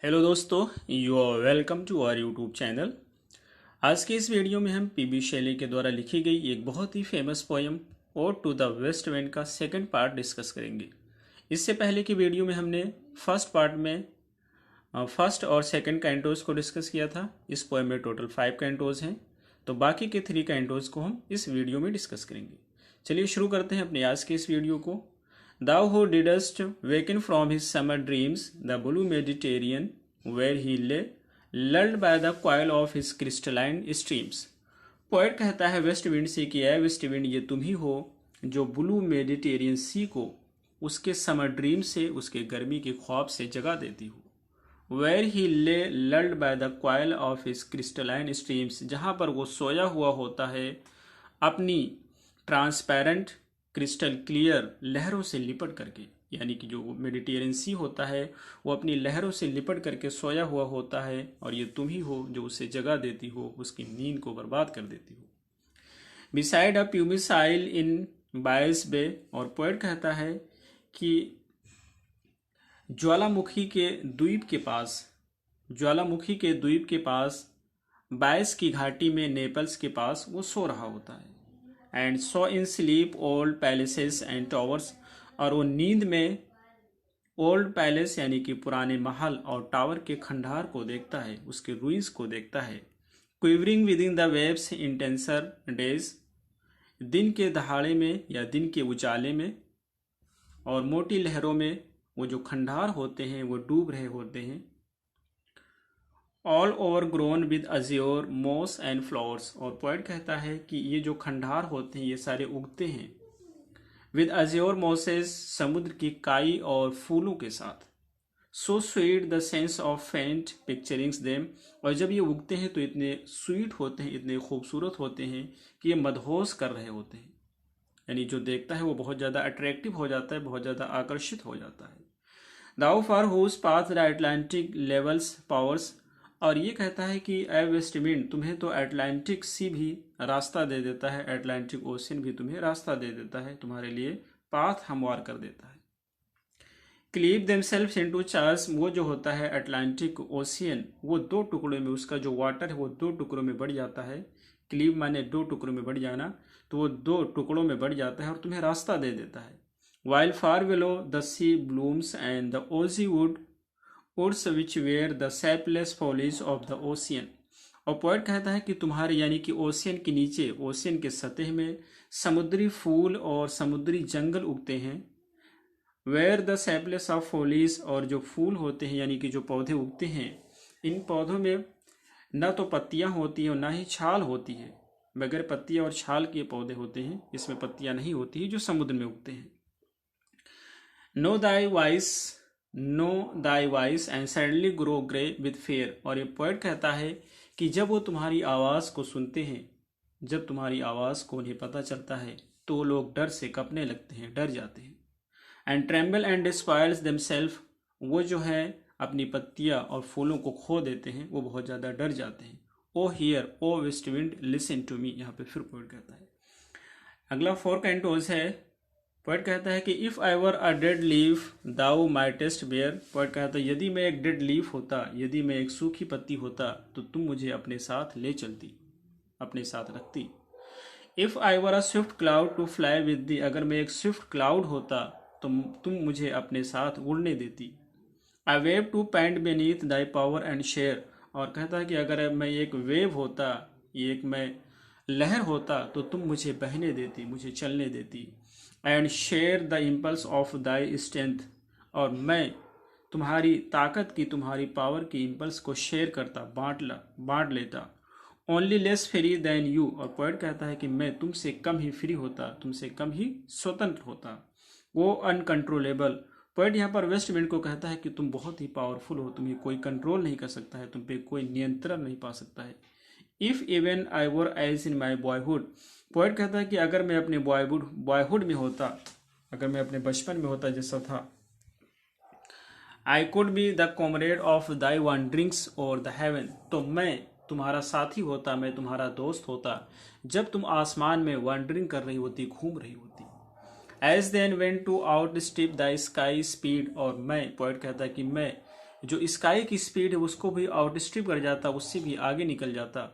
Hello दोस्तों, you are welcome to our YouTube channel. आज के इस वीडियो में हम पीबी शैली के द्वारा लिखी गई एक बहुत ही famous poem ode to the west wind का सेकंड पार्ट डिस्कस करेंगे। इससे पहले की वीडियो में हमने फर्स्ट पार्ट में फर्स्ट और सेकंड कैंटोज को डिस्कस किया था। इस पोएम में टोटल 5 कैंटोज हैं, तो बाकी के 3 कैंटोज को हम इस वीडियो में डिस्कस करेंगे। चलिए शुरू करते हैं अपने आज के इस वीडियो को। Thou who didst waken from his summer dreams, the blue Mediterranean, where he lay, lulled by the coil of his crystalline streams. Poet कहता है वेस्ट विंड से कि ऐ वेस्ट विंड, ये तुम ही हो जो ब्लू मेडिटेरियन सी को उसके समर ड्रीम से, उसके गर्मी के ख्वाब से जगा देती हो। Where he lay lulled by the coil of his crystalline streams, जहाँ पर वो सोया हुआ होता है अपनी ट्रांसपेरेंट क्रिस्टल क्लियर लहरों से लिपट करके, यानी कि जो मेडिटेरियन सी होता है वो अपनी लहरों से लिपट करके सोया हुआ होता है, और ये तुम ही हो जो उसे जगा देती हो, उसकी नींद को बर्बाद कर देती हो। बिसाइड अ प्यूमिसाइल इन बायस बे, और पोएट कहता है कि ज्वालामुखी के द्वीप के पास बायस की घाटी में नेपल्स के पास वो सो रहा होता है। And so in sleep old palaces and towers, और वो नींद में ओल्ड पैलेस यानी कि पुराने महल और टावर के खंडहर को देखता है, उसके रुइंस को देखता है। Quivering with in the waves in tensor days, दिन के दहाड़े में या दिन के उजाले में और मोटी लहरों में वो जो खंडहर होते हैं वो डूब रहे होते हैं। All over grown with azure moss and flowers, और पोएट कहता है कि ये जो खंडहर होते हैं ये सारे उगते हैं विद अज्योर मॉसेस, समुद्र की काई और फूलों के साथ। So sweet the sense of फेंट पिक्चरिंग्स देम, और जब ये उगते हैं तो इतने स्वीट होते हैं, इतने खूबसूरत होते हैं कि ये मदहोश कर रहे होते हैं, यानी जो देखता है वो बहुत ज़्यादा अट्रैक्टिव हो जाता है, बहुत ज़्यादा आकर्षित हो जाता है। Thou for whose path the Atlantic levels powers, और ये कहता है कि ए वेस्ट विंड, तुम्हें तो अटलांटिक सी भी रास्ता दे देता है, अटलांटिक ओशियन भी तुम्हें रास्ता दे देता है, तुम्हारे लिए पाथ हमवार कर देता है। क्लीव देमसेल्व्स इनटू चार्स, वो जो होता है अटलांटिक ओशियन, वो 2 टुकड़ों में, उसका जो वाटर है वो 2 टुकड़ों में बढ़ जाता है। क्लीव माने 2 टुकड़ों में बढ़ जाना, तो वो 2 टुकड़ों में बढ़ जाता है और तुम्हें रास्ता दे देता है। While far below the sea blooms and the oozy woods which wear the sapless foliage of the ocean, और पोएट कहता है कि तुम्हारे यानी कि ओशियन के नीचे, ओशियन के सतह में समुद्री फूल और समुद्री जंगल उगते हैं। वेयर द सैपलेस ऑफ फॉलीज, और जो फूल होते हैं यानी कि जो पौधे उगते हैं, इन पौधों में न तो पत्तियां होती हैं और ना ही छाल होती है, बगैर पत्तियां और छाल के पौधे होते हैं, इसमें पत्तियां नहीं होती हैं जो समुद्र में उगते हैं। No thy voice and suddenly grow grey with fair, और ये पोएट कहता है कि जब वो तुम्हारी आवाज़ को सुनते हैं, जब तुम्हारी आवाज़ को उन्हें पता चलता है, तो वो लोग डर से कांपने लगते हैं, डर जाते हैं। एंड ट्रेम्बल एंड डिस्पायल्स देमसेल्फ, वो जो है अपनी पत्तियां और फूलों को खो देते हैं, वो बहुत ज़्यादा डर जाते हैं। O hear O west wind listen to me, यहाँ पे फिर पोएट कहता है। अगला 4 कैंटोज है। पोएट कहता है कि if I were a dead leaf thou mightest bear, poet कहता है यदि मैं एक डेड लीफ होता, यदि मैं एक सूखी पत्ती होता, तो तुम मुझे अपने साथ ले चलती, अपने साथ रखती। If I were a swift cloud to fly with thee, अगर मैं एक स्विफ्ट क्लाउड होता तो तुम मुझे अपने साथ उड़ने देती। I wave to pant beneath thy power and share, और कहता है कि अगर मैं एक वेव होता, एक मैं लहर होता, तो तुम मुझे बहने देती, मुझे चलने देती। And share the impulse of thy strength, और मैं तुम्हारी ताकत की, तुम्हारी पावर की इम्पल्स को शेयर करता, बांट लेता। Only less free than you, और पोएट कहता है कि मैं तुमसे कम ही फ्री होता, तुमसे कम ही स्वतंत्र होता। वो अनकंट्रोलेबल, पोएट यहाँ पर वेस्ट विंड को कहता है कि तुम बहुत ही पावरफुल हो, तुम्हें कोई कंट्रोल नहीं कर सकता है, तुम पे कोई नियंत्रण नहीं पा सकता है। If even I were as in my boyhood, poet कहता है कि अगर मैं अपने बॉयहुड में होता, अगर मैं अपने बचपन में होता जैसा था, I could be the comrade of thy wanderings और द हेवन, तो मैं तुम्हारा साथी होता, मैं तुम्हारा दोस्त होता जब तुम आसमान में वॉन्डरिंग कर रही होती, घूम रही होती। As then went to outstrip the sky speed, और मैं, पोएट कहता है कि मैं जो स्काई की स्पीड है उसको भी आउटस्ट्रिप कर जाता, उससे भी आगे निकल जाता।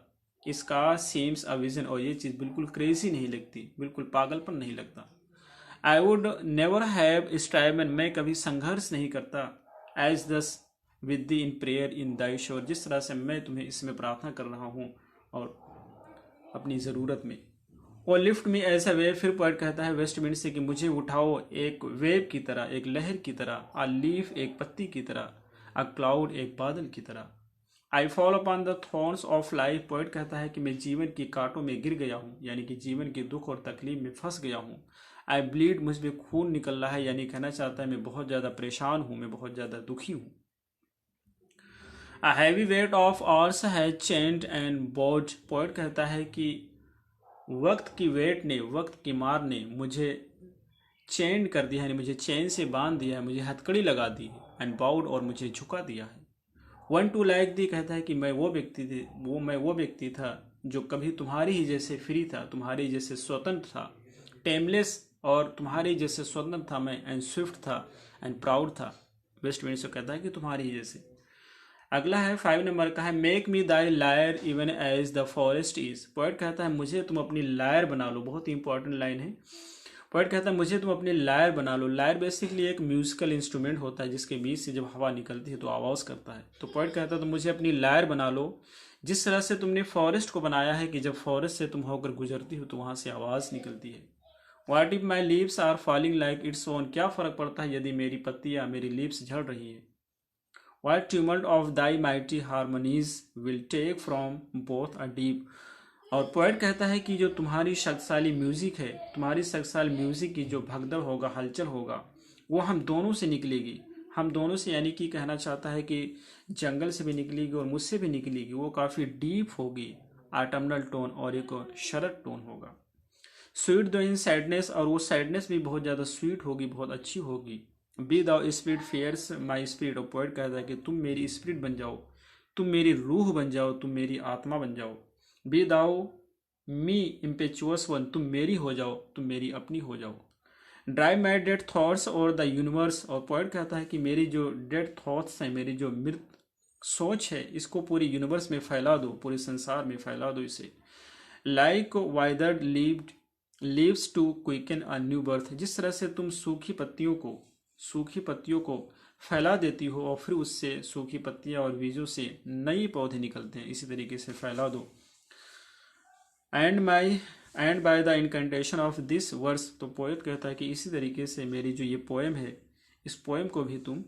इसका सेम्स अ विजन, और ये चीज़ बिल्कुल क्रेजी नहीं लगती, बिल्कुल पागलपन नहीं लगता। आई वुड नेवर हैव स्ट्राइवन, मैं कभी संघर्ष नहीं करता। एज दस विद दी इन प्रेयर इन दाई शोर, जिस तरह से मैं तुम्हें इसमें प्रार्थना कर रहा हूँ और अपनी ज़रूरत में। और लिफ्ट में ऐसा वेव, फिर पोएट कहता है वेस्ट विंड से कि मुझे उठाओ एक वेव की तरह, एक लहर की तरह। अ लीफ, एक पत्ती की तरह। अ क्लाउड, एक बादल की तरह। I fall upon the thorns of life, poet कहता है कि मैं जीवन की कांटों में गिर गया हूँ, यानी कि जीवन के दुख और तकलीफ में फंस गया हूँ। आई ब्लीड, मुझ में खून निकल रहा है, यानी कहना चाहता है मैं बहुत ज़्यादा परेशान हूँ, मैं बहुत ज़्यादा दुखी हूँ। A heavy weight of hours has चेंड and board, poet कहता है कि वक्त की वेट ने, वक्त की मार ने मुझे चेंड कर दिया है, मुझे चैन से बांध दिया है, मुझे हथकड़ी लगा दी है। एंड बाउड, और मुझे झुका दिया है। वन टू लाइक दी कहता है कि मैं वो व्यक्ति था जो कभी तुम्हारी ही जैसे फ्री था, तुम्हारी जैसे स्वतंत्र था, टेमलेस, और तुम्हारी जैसे स्वतंत्र था मैं, एंड स्विफ्ट था, एंड प्राउड था। वेस्ट विंड से कहता है कि तुम्हारी ही जैसे। अगला है 5 नंबर का है make me thy lyre even as the forest is, poet कहता है मुझे तुम अपनी लायर बना लो, बहुत ही इंपॉर्टेंट लाइन है। पोएट कहता है मुझे तुम अपनी लायर बना लो। लायर बेसिकली एक म्यूजिकल इंस्ट्रूमेंट होता है जिसके बीच से जब हवा निकलती है तो आवाज़ करता है। तो पोएट कहता है तुम मुझे अपनी लायर बना लो, जिस तरह से तुमने फॉरेस्ट को बनाया है कि जब फॉरेस्ट से तुम होकर गुजरती हो तो वहाँ से आवाज़ निकलती है। What if my leaves are falling like its own, क्या फ़र्क पड़ता है यदि मेरी पत्तियाँ, मेरी लीव्स झड़ रही है। What tumult of thy mighty harmonies will take from both a deep, और पोएट कहता है कि जो तुम्हारी शक्तिशाली म्यूजिक है, तुम्हारी शक्तिशाली म्यूजिक की जो भगदड़ होगा, हलचल होगा, वो हम दोनों से निकलेगी। हम दोनों से, यानी कि कहना चाहता है कि जंगल से भी निकलेगी और मुझसे भी निकलेगी। वो काफ़ी डीप होगी, ऑटमनल टोन, और एक शरद टोन होगा। स्वीट दो इन सैडनेस, और वो सैडनेस भी बहुत ज़्यादा स्वीट होगी, बहुत अच्छी होगी। Be thou spirit fierce my spirit, और पोएट कहता है कि तुम मेरी स्पिरिट बन जाओ, तुम मेरी रूह बन जाओ, तुम मेरी आत्मा बन जाओ। बी दाउ मी इम्पेचुअस वन, तुम मेरी हो जाओ, तुम मेरी अपनी हो जाओ। ड्राइव माई डेड थॉट्स और द यूनिवर्स, और पोएट कहता है कि मेरी जो डेड थॉट्स हैं, मेरी जो मृत सोच है, इसको पूरी यूनिवर्स में फैला दो, पूरे संसार में फैला दो इसे। Like withered leaves to quicken a new birth, जिस तरह से तुम सूखी पत्तियों को फैला देती हो और फिर उससे सूखी पत्तियां और बीजों से नए पौधे निकलते हैं, इसी तरीके से फैला दो। And by the incantation of this verse, तो पोएट कहता है कि इसी तरीके से मेरी जो ये पोएम है, इस पोएम को भी तुम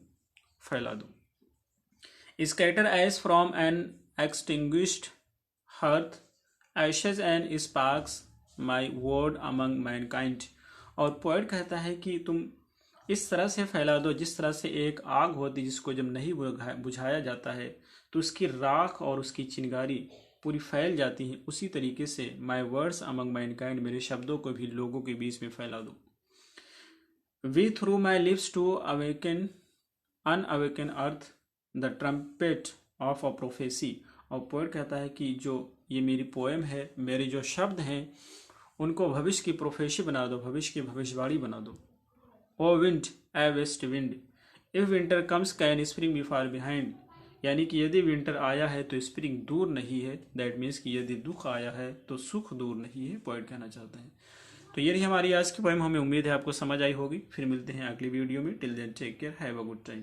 फैला दो। Scatter as from an extinguished hearth, ashes and sparks my word among mankind, और पोएट कहता है कि तुम इस तरह से फैला दो जिस तरह से एक आग होती जिसको जब नहीं बुझाया जाता है तो उसकी राख और उसकी चिंगारी पूरी फैल जाती है, उसी तरीके से माई वर्ड्स अमंग मैनकाइंड, मेरे शब्दों को भी लोगों के बीच में फैला दो। Be through my lips to awaken unawaken earth the trumpet of a prophecy, और पोएट कहता है कि जो ये मेरी पोएम है, मेरे जो शब्द हैं, उनको भविष्य की प्रोफेसी बना दो, भविष्य की भविष्यवाणी बना दो। O wind, a west wind, if winter comes can spring be far behind, यानी कि यदि विंटर आया है तो स्प्रिंग दूर नहीं है। दैट मीन्स कि यदि दुख आया है तो सुख दूर नहीं है, पोएट कहना चाहते हैं। तो ये रही हमारी आज की पोएम, हमें उम्मीद है आपको समझ आई होगी। फिर मिलते हैं अगली वीडियो में। Till then take care, have a good time.